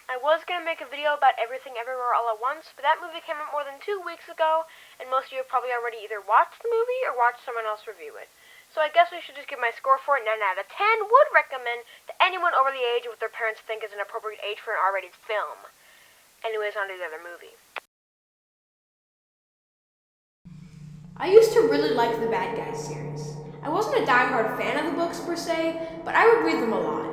I was going to make a video about Everything Everywhere All at Once, but that movie came out more than 2 weeks ago, and most of you have probably already either watched the movie or watched someone else review it. So I guess we should just give my score for it. 9 out of 10 would recommend to anyone over the age of what their parents think is an appropriate age for an R-rated film. Anyways, on to the other movie. I used to really like the Bad Guys series. I wasn't a die-hard fan of the books per se, but I would read them a lot.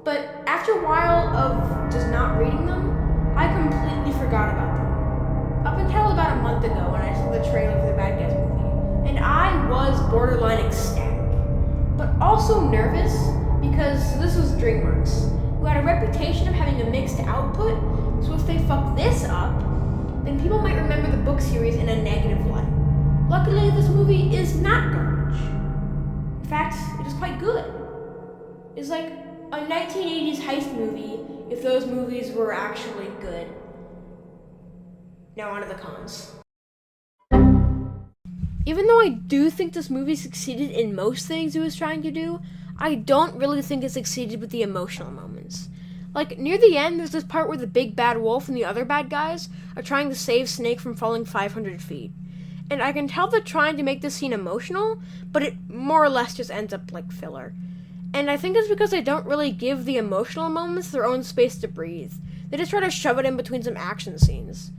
But after a while of just not reading them, I completely forgot about them. Up until about a month ago when I saw the trailer for the Bad Guys movie, and I was borderline ecstatic, but also nervous because this was DreamWorks, who had a reputation of having a mixed output, so if they fuck this up, then people might remember the book series in a negative light. Luckily, this movie is not garbage. In fact, it is quite good. It's like a 1980s heist movie if those movies were actually good. Now on to the cons. Even though I do think this movie succeeded in most things it was trying to do, I don't really think it succeeded with the emotional moments. Like, near the end, there's this part where the big bad wolf and the other bad guys are trying to save Snake from falling 500 feet. And I can tell they're trying to make this scene emotional, but it more or less just ends up like filler. And I think it's because they don't really give the emotional moments their own space to breathe. They just try to shove it in between some action scenes.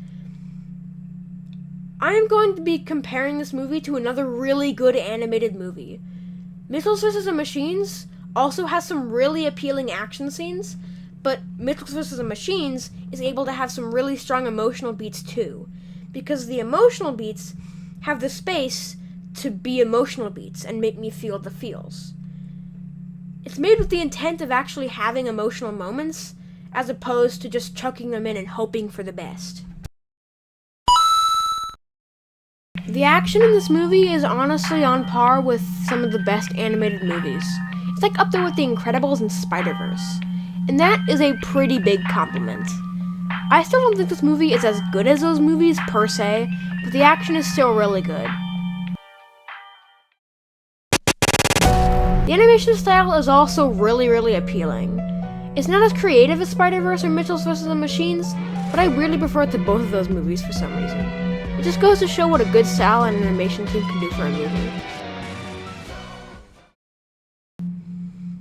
I am going to be comparing this movie to another really good animated movie. Mitchell's vs. the Machines also has some really appealing action scenes, but Mitchell's vs. the Machines is able to have some really strong emotional beats too, because the emotional beats have the space to be emotional beats and make me feel the feels. It's made with the intent of actually having emotional moments, as opposed to just chucking them in and hoping for the best. The action in this movie is honestly on par with some of the best animated movies. It's like up there with The Incredibles and Spider-Verse. And that is a pretty big compliment. I still don't think this movie is as good as those movies per se, but the action is still really good. The animation style is also really appealing. It's not as creative as Spider-Verse or Mitchell's vs. the Machines, but I really prefer it to both of those movies for some reason. It just goes to show what a good style and animation team can do for a movie.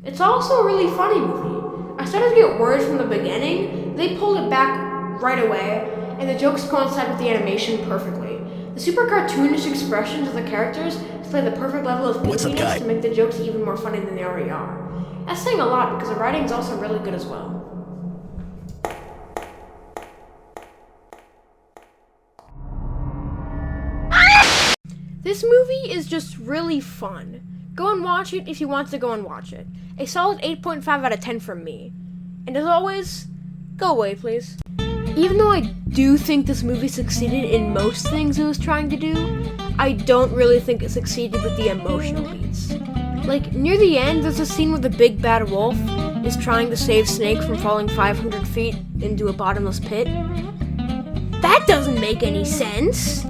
It's also a really funny movie. I started to get worried from the beginning. They pulled it back right away, and the jokes coincide with the animation perfectly. The super cartoonish expressions of the characters display the perfect level of goofiness to make the jokes even more funny than they already are. That's saying a lot because the writing is also really good as well. This movie is just really fun. Go and watch it if you want to go and watch it. A solid 8.5 out of 10 from me. And as always, go away, please. Even though I do think this movie succeeded in most things it was trying to do, I don't really think it succeeded with the emotional beats. Like, near the end, there's a scene where the big bad wolf is trying to save Snake from falling 500 feet into a bottomless pit. That doesn't make any sense!